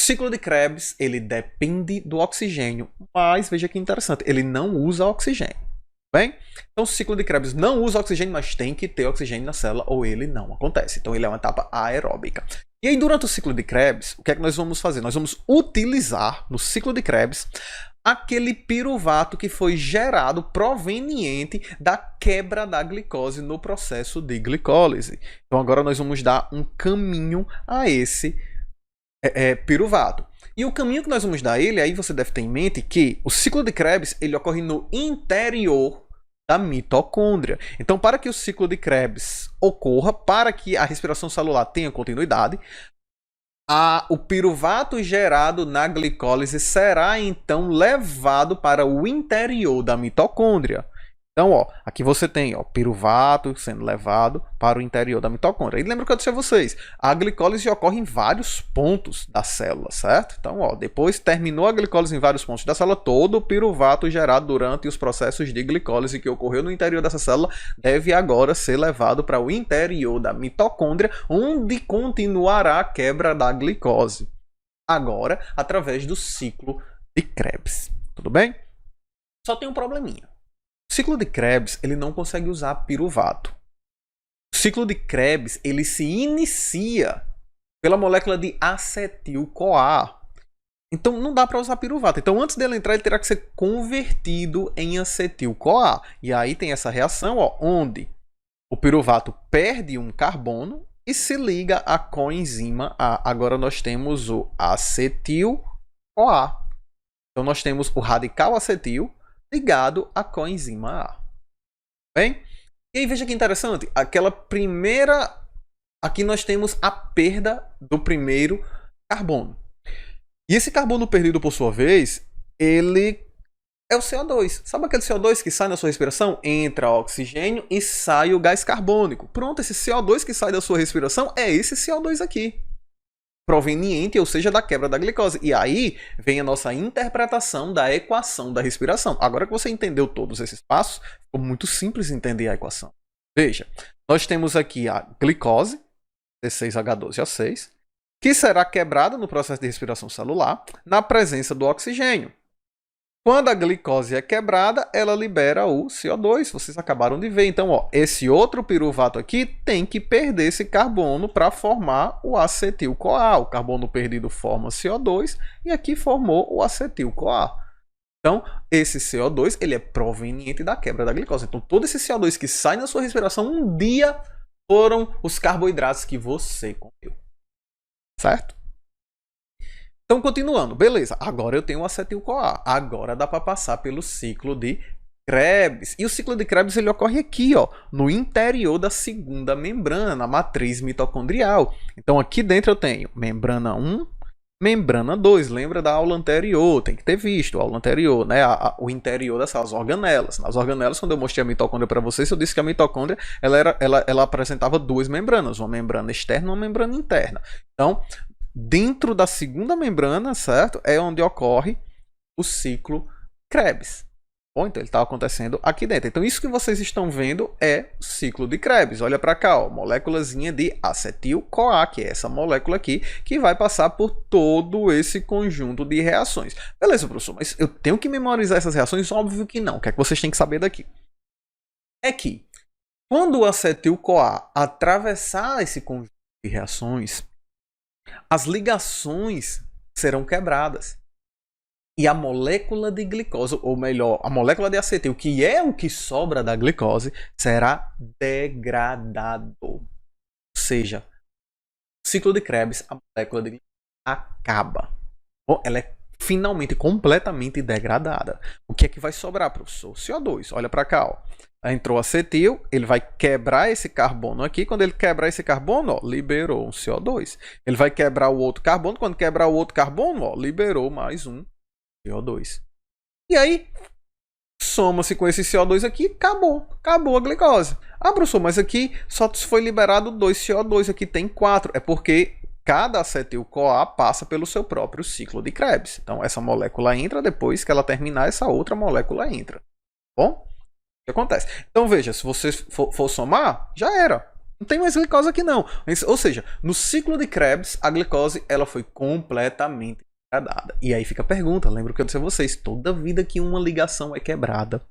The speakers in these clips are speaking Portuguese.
ciclo de Krebs, ele depende do oxigênio, mas veja que interessante, ele não usa oxigênio. Bem, então o ciclo de Krebs não usa oxigênio, mas tem que ter oxigênio na célula ou ele não acontece. Então ele é uma etapa aeróbica. E aí durante o ciclo de Krebs, o que é que nós vamos fazer? Nós vamos utilizar no ciclo de Krebs aquele piruvato que foi gerado proveniente da quebra da glicose no processo de glicólise. Então agora nós vamos dar um caminho a esse piruvato. E o caminho que nós vamos dar a ele, aí você deve ter em mente que o ciclo de Krebs ele ocorre no interior da mitocôndria. Então, para que o ciclo de Krebs ocorra, para que a respiração celular tenha continuidade, o piruvato gerado na glicólise será então levado para o interior da mitocôndria. Então, ó, aqui você tem piruvato sendo levado para o interior da mitocôndria. E lembra que eu disse a vocês, a glicólise ocorre em vários pontos da célula, certo? Então, ó, depois terminou a glicólise em vários pontos da célula, todo o piruvato gerado durante os processos de glicólise que ocorreu no interior dessa célula deve agora ser levado para o interior da mitocôndria, onde continuará a quebra da glicose. Agora, através do ciclo de Krebs. Tudo bem? Só tem um probleminha. O ciclo de Krebs ele não consegue usar piruvato. O ciclo de Krebs ele se inicia pela molécula de acetil-CoA. Então não dá para usar piruvato. Então antes dele entrar ele terá que ser convertido em acetil-CoA. E aí tem essa reação, ó, onde o piruvato perde um carbono e se liga à coenzima A. Agora nós temos o acetil-CoA. Então nós temos o radical acetil ligado à coenzima A. Bem? E aí veja que interessante, aquela primeira... Aqui nós temos a perda do primeiro carbono. E esse carbono perdido, por sua vez, ele é o CO2. Sabe aquele CO2 que sai na sua respiração? Entra oxigênio e sai o gás carbônico. Pronto, esse CO2 que sai da sua respiração é esse CO2 aqui. Proveniente, ou seja, da quebra da glicose. E aí vem a nossa interpretação da equação da respiração. Agora que você entendeu todos esses passos, ficou muito simples entender a equação. Veja, nós temos aqui a glicose, C6H12O6, que será quebrada no processo de respiração celular na presença do oxigênio. Quando a glicose é quebrada, ela libera o CO2, vocês acabaram de ver. Então, ó, esse outro piruvato aqui tem que perder esse carbono para formar o acetil-CoA. O carbono perdido forma CO2 e aqui formou o acetil-CoA. Então, esse CO2 ele é proveniente da quebra da glicose. Então, todo esse CO2 que sai na sua respiração um dia foram os carboidratos que você comeu. Certo? Então, continuando, beleza, agora eu tenho o acetil-CoA, agora dá para passar pelo ciclo de Krebs. E o ciclo de Krebs ele ocorre aqui, ó, no interior da segunda membrana, na matriz mitocondrial. Então, aqui dentro eu tenho membrana 1, membrana 2, lembra da aula anterior, tem que ter visto a aula anterior, né? O interior dessas organelas. Nas organelas, quando eu mostrei a mitocôndria para vocês, eu disse que a mitocôndria ela apresentava duas membranas, uma membrana externa e uma membrana interna. Então, dentro da segunda membrana, certo? É onde ocorre o ciclo Krebs. Bom, então ele está acontecendo aqui dentro. Então isso que vocês estão vendo é o ciclo de Krebs. Olha para cá, ó, moléculazinha de acetil-CoA, que é essa molécula aqui, que vai passar por todo esse conjunto de reações. Beleza, professor, mas eu tenho que memorizar essas reações? Óbvio que não. O que é que vocês têm que saber daqui? É que quando o acetil-CoA atravessar esse conjunto de reações, as ligações serão quebradas. E a molécula de glicose, ou melhor, a molécula de acetil, que é o que sobra da glicose, será degradado. Ou seja, no ciclo de Krebs, a molécula de glicose acaba. Bom, ela é finalmente completamente degradada. O que é que vai sobrar, professor? CO2. Olha para cá, ó. Entrou acetil, ele vai quebrar esse carbono aqui. Quando ele quebrar esse carbono, ó, liberou um CO2. Ele vai quebrar o outro carbono. Quando quebrar o outro carbono, ó, liberou mais um CO2. E aí, soma-se com esse CO2 aqui, acabou a glicose. Ah, professor, mas aqui só foi liberado 2 CO2, aqui tem 4. É porque cada acetil-CoA passa pelo seu próprio ciclo de Krebs. Então, essa molécula entra, depois que ela terminar, essa outra molécula entra. Bom? O que acontece? Então, veja, se você for somar, já era. Não tem mais glicose aqui não. Ou seja, no ciclo de Krebs, a glicose ela foi completamente degradada. E aí fica a pergunta, lembro que eu disse a vocês, toda vida que uma ligação é quebrada,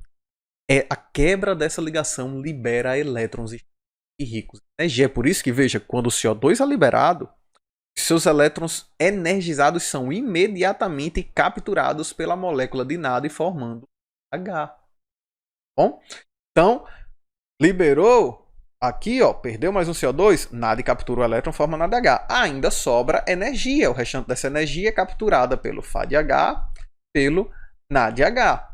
a quebra dessa ligação libera elétrons e ricos em energia. É por isso que, veja, quando o CO2 é liberado, seus elétrons energizados são imediatamente capturados pela molécula de nada e formando H. Bom, então, liberou aqui, ó, perdeu mais um CO2, nada e captura o elétron, forma nada H. Ainda sobra energia. O restante dessa energia é capturada pelo FADH, pelo NADH.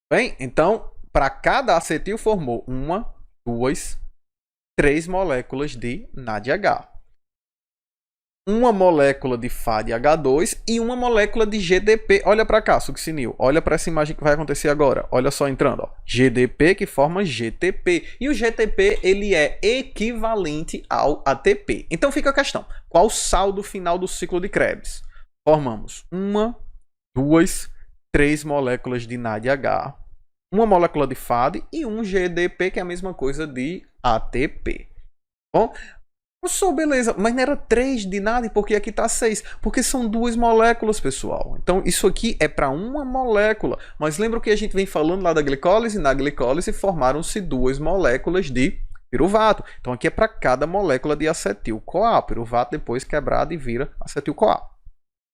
Bem, então, para cada acetil formou 1, 2, 3 moléculas de NADH. Uma molécula de FADH2 e uma molécula de GDP. Olha para cá, succinil. Olha para essa imagem que vai acontecer agora. Olha só entrando. Ó. GDP que forma GTP. E o GTP ele é equivalente ao ATP. Então fica a questão. Qual o saldo final do ciclo de Krebs? Formamos 1, 2, 3 moléculas de NADH, uma molécula de FAD e um GDP, que é a mesma coisa de ATP. Bom, beleza, mas não era 3 de nada, e por que aqui está 6? Porque são 2 moléculas, pessoal. Então, isso aqui é para uma molécula. Mas lembra que a gente vem falando lá da glicólise? Na glicólise formaram-se 2 moléculas de piruvato. Então, aqui é para cada molécula de acetil-CoA. Piruvato depois quebrado e vira acetil-CoA.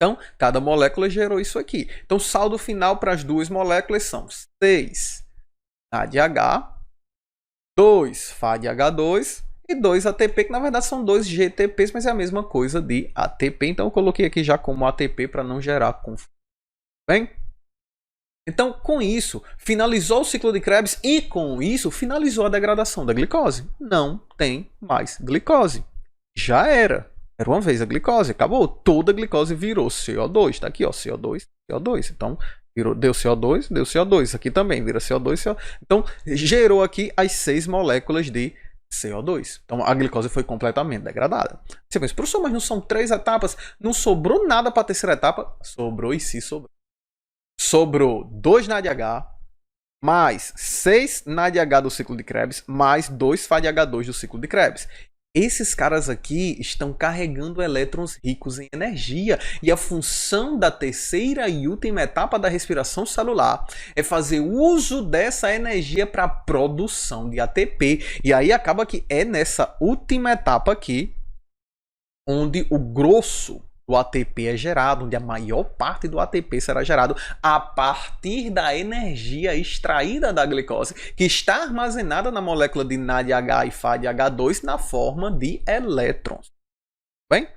Então, cada molécula gerou isso aqui. Então, o saldo final para as 2 moléculas são 6 NADH, 2 FADH2, e 2 ATP, que na verdade são 2 GTPs, mas é a mesma coisa de ATP. Então eu coloquei aqui já como ATP para não gerar confusão. Bem? Então, com isso, finalizou o ciclo de Krebs e com isso finalizou a degradação da glicose. Não tem mais glicose. Já era. Era uma vez a glicose, acabou. Toda a glicose virou CO2. Está aqui, ó, CO2, CO2. Então, deu CO2, deu CO2. Aqui também vira CO2, CO2. Então, gerou aqui as 6 moléculas de CO2. Então, a glicose foi completamente degradada. Você pensa, professor, mas não são 3 etapas? Não sobrou nada para a terceira etapa? Sobrou e se sobrou. Sobrou 2 NADH, mais 6 NADH do ciclo de Krebs, mais 2 FADH2 do ciclo de Krebs. Esses caras aqui estão carregando elétrons ricos em energia. E a função da terceira e última etapa da respiração celular é fazer uso dessa energia para a produção de ATP. E aí acaba que é nessa última etapa aqui onde o grosso do ATP é gerado, onde a maior parte do ATP será gerado a partir da energia extraída da glicose, que está armazenada na molécula de NADH e FADH2 na forma de elétrons. Bem?